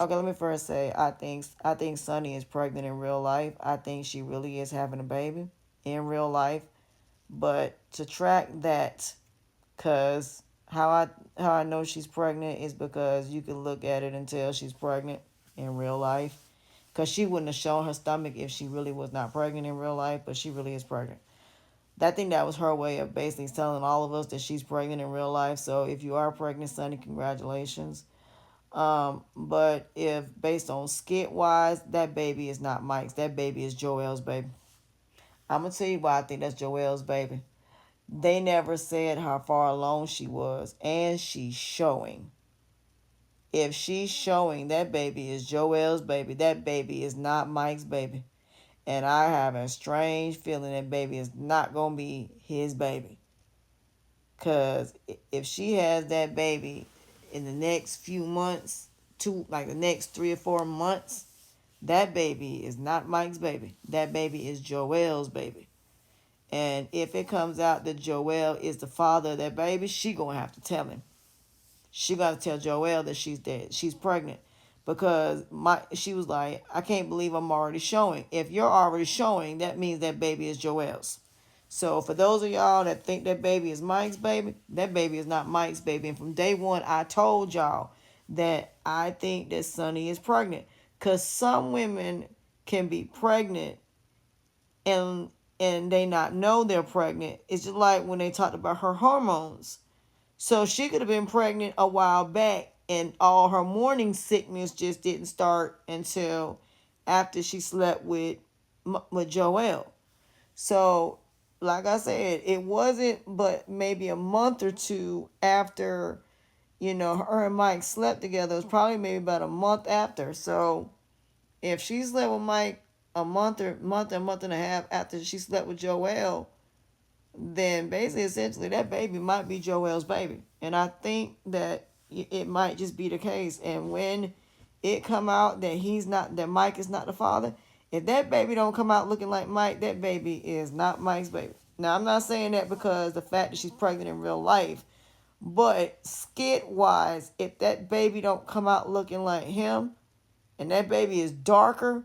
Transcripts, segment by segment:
Okay, let me first say I think Sunny is pregnant in real life. I think she really is having a baby in real life. But to track that, cause how I know she's pregnant is because you can look at it and tell she's pregnant in real life. Cause she wouldn't have shown her stomach if she really was not pregnant in real life, but she really is pregnant. I think that was her way of basically telling all of us that she's pregnant in real life. So if you are pregnant, Sunny, congratulations. But if based on skit wise, that baby is not Mike's. That baby is Joel's baby. I'm gonna tell you why I think that's Joel's baby. They never said how far along she was, and she's showing. If she's showing, that baby is Joel's baby. That baby is not Mike's baby. And I have a strange feeling that baby is not gonna be his baby. Cause if she has that baby in the next few months, like the next 3 or 4 months, that baby is not Mike's baby. That baby is Joel's baby. And if it comes out that Joel is the father of that baby, she gonna have to tell him. She gotta tell Joel that she's dead. She's pregnant. Because she was like, I can't believe I'm already showing. If you're already showing, that means that baby is Joel's. So for those of y'all that think that baby is Mike's baby, that baby is not Mike's baby. And from day one, I told y'all that I think that Sunny is pregnant. Because some women can be pregnant and they not know they're pregnant. It's just like when they talked about her hormones. So she could have been pregnant a while back and all her morning sickness just didn't start until after she slept with Joel. So, like I said, it wasn't but maybe a month or two after, her and Mike slept together. It was probably maybe about a month after. So, if she slept with Mike a month and a half after she slept with Joel, then basically, essentially, that baby might be Joel's baby. And I think that it might just be the case. And when it come out that Mike is not the father, if that baby don't come out looking like Mike, that baby is not Mike's baby. Now, I'm not saying that because the fact that she's pregnant in real life, but skit wise, if that baby don't come out looking like him, and that baby is darker,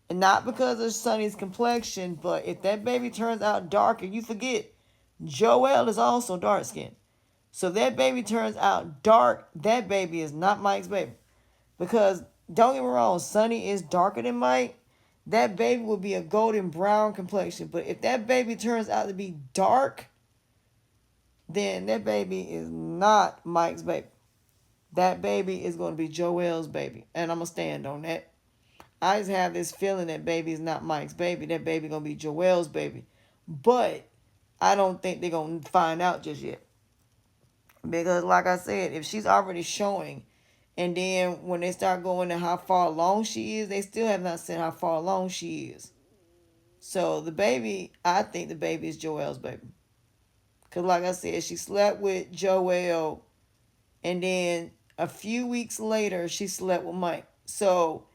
and not because of Sonny's complexion, but if that baby turns out darker, you forget Joel is also dark skinned. So that baby turns out dark, that baby is not Mike's baby. Because don't get me wrong, Sonny is darker than Mike. That baby will be a golden brown complexion. But if that baby turns out to be dark, then that baby is not Mike's baby. That baby is going to be Joel's baby. And I'm going to stand on that. I just have this feeling that baby is not Mike's baby. That baby going to be Joel's baby. But I don't think they're going to find out just yet. Because like I said, if she's already showing, and then when they start going to how far along she is, they still have not said how far along she is. So the baby, I think the baby is Joel's baby. Because like I said, she slept with Joel, and then a few weeks later, she slept with Mike. So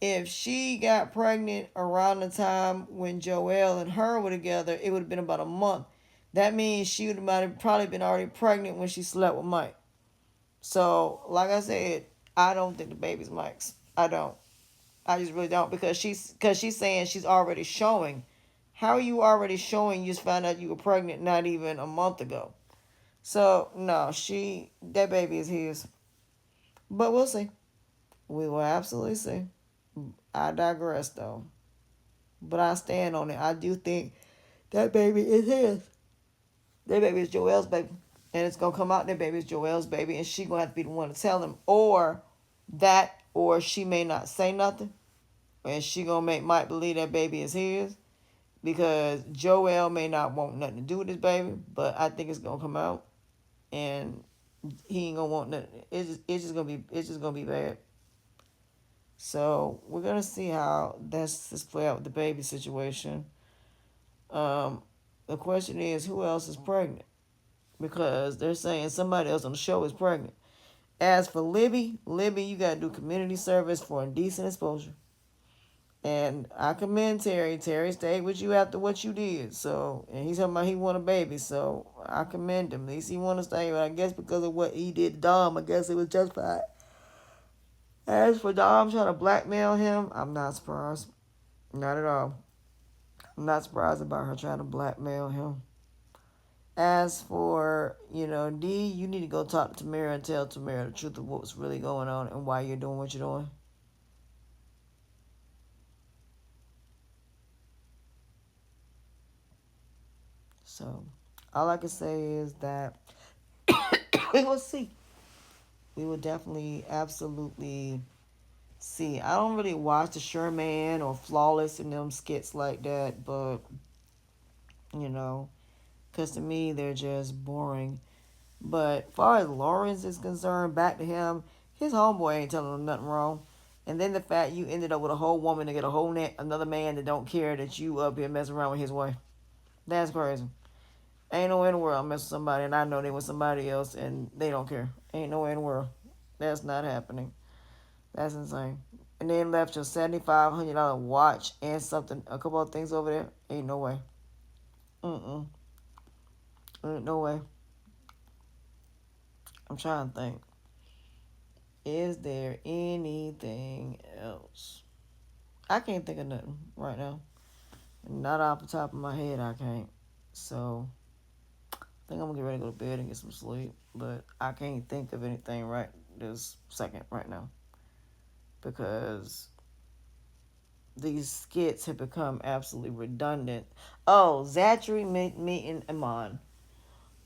if she got pregnant around the time when Joel and her were together, it would have been about a month. That means she would have probably been already pregnant when she slept with Mike. So, like I said, I don't think the baby's Mike's. I don't. I just really don't because she's saying she's already showing. How are you already showing? You just found out you were pregnant not even a month ago. So no, that baby is his. But we'll see. We will absolutely see. I digress though. But I stand on it. I do think that baby is his. That baby is Joel's baby. And it's gonna come out that baby is Joel's baby, and she gonna have to be the one to tell him. Or she may not say nothing. And she gonna make Mike believe that baby is his. Because Joel may not want nothing to do with this baby, but I think it's gonna come out. And he ain't gonna want nothing. It's just gonna be bad. So we're gonna see how this play out with the baby situation. Um, the question is, who else is pregnant? Because they're saying somebody else on the show is pregnant. As for Libby, you gotta do community service for indecent exposure. And I commend Terry. Terry stayed with you after what you did. So, and he's talking about he want a baby. So I commend him. At least he want to stay. But I guess because of what he did to Dom, I guess it was justified. As for Dom trying to blackmail him, I'm not surprised. Not at all. I'm not surprised about her trying to blackmail him. As for, D, you need to go talk to Tamara and tell Tamara the truth of what's really going on and why you're doing what you're doing. So, all I can say is that we will see. We will definitely, absolutely see. I don't really watch the Sherman or Flawless and them skits like that, but, you know, because to me, they're just boring. But as far as Lawrence is concerned, back to him, his homeboy ain't telling him nothing wrong. And then the fact you ended up with a whole woman to get a whole another man that don't care that you up here messing around with his wife. That's crazy. Ain't no way in the world I mess with somebody and I know they with somebody else and they don't care. Ain't no way in the world. That's not happening. That's insane. And then left your $7,500 watch and something, a couple of things over there. Ain't no way. Mm-mm. Ain't no way. I'm trying to think. Is there anything else? I can't think of nothing right now. Not off the top of my head, I can't. So, I think I'm gonna get ready to go to bed and get some sleep. But I can't think of anything right this second right now. Because these skits have become absolutely redundant. Oh, Zachary meeting Iman.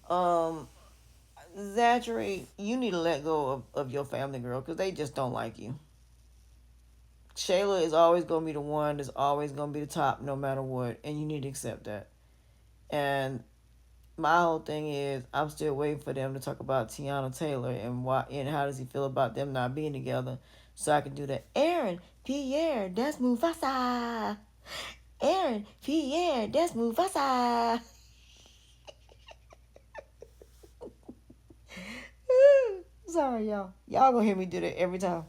Um, Zachary, you need to let go of your family, girl, because they just don't like you. Shayla is always going to be the one that's always going to be the top no matter what, and you need to accept that. And my whole thing is, I'm still waiting for them to talk about Tiana Taylor and why and how does he feel about them not being together, so I can do that. Aaron, Pierre, that's Mufasa. Aaron, Pierre, that's Mufasa. Sorry, y'all. Y'all gonna hear me do that every time,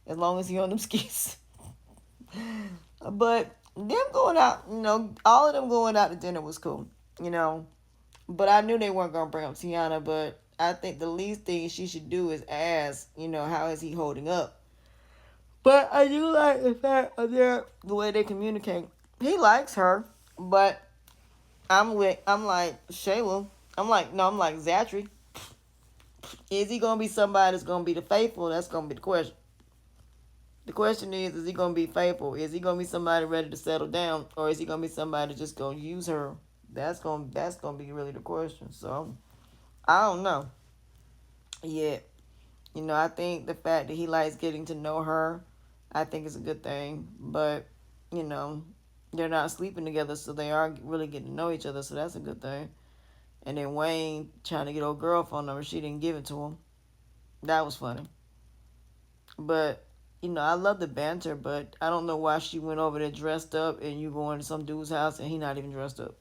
as long as he on them skis. But them going out, all of them going out to dinner was cool, you know. But I knew they weren't gonna bring up Tiana. But I think the least thing she should do is ask, how is he holding up? But I do like the fact of the way they communicate. He likes her, but I'm like Shayla. I'm like Zachary. Is he gonna be somebody that's gonna be the faithful? That's gonna be the question. The question is he gonna be faithful? Is he gonna be somebody ready to settle down, or is he gonna be somebody just gonna use her? That's gonna be really the question. So I don't know. Yet, I think the fact that he likes getting to know her, I think is a good thing. But you know, they're not sleeping together, so they are really getting to know each other. So that's a good thing. And then Wayne trying to get old girl phone number, she didn't give it to him. That was funny. But I love the banter, but I don't know why she went over there dressed up and you going to some dude's house and he not even dressed up.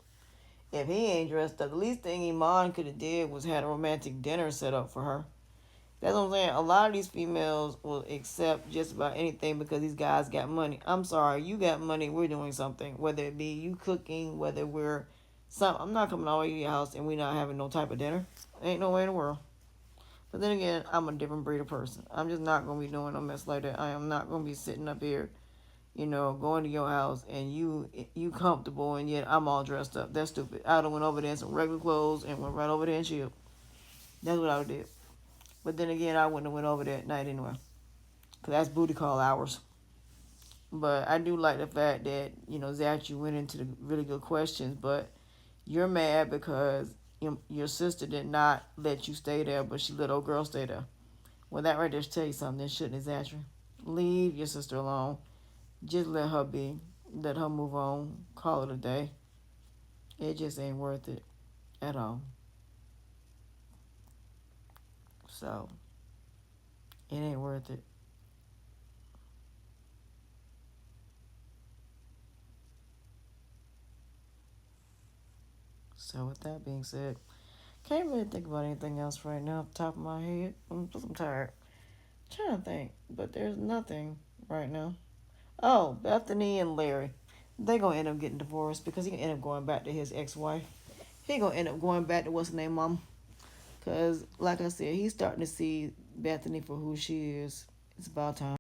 If he ain't dressed up, the least thing Iman could have did was had a romantic dinner set up for her. That's what I'm saying. A lot of these females will accept just about anything because these guys got money. I'm sorry, you got money, we're doing something. Whether it be you cooking, whether we're I'm not coming all the way to your house and we not having no type of dinner. Ain't no way in the world. But then again, I'm a different breed of person. I'm just not gonna be doing no mess like that. I am not gonna be sitting up here, going to your house and you comfortable and yet I'm all dressed up. That's stupid. I'd have went over there in some regular clothes and went right over there and chilled. That's what I would did. But then again, I wouldn't have went over there at night anyway, cause that's booty call hours. But I do like the fact that Zach, you went into the really good questions, but you're mad because your sister did not let you stay there, but she let old girl stay there. Well, that right there should tell you something, shouldn't it, Zachary? Leave your sister alone. Just let her be. Let her move on. Call it a day. It just ain't worth it at all. So, it ain't worth it. So, with that being said, can't really think about anything else right now off the top of my head. I'm tired. I'm trying to think, but there's nothing right now. Oh, Bethany and Larry. They gonna end up getting divorced because he gonna end up going back to his ex-wife. He gonna end up going back to what's the name, mom? Cause like I said, he's starting to see Bethany for who she is. It's about time.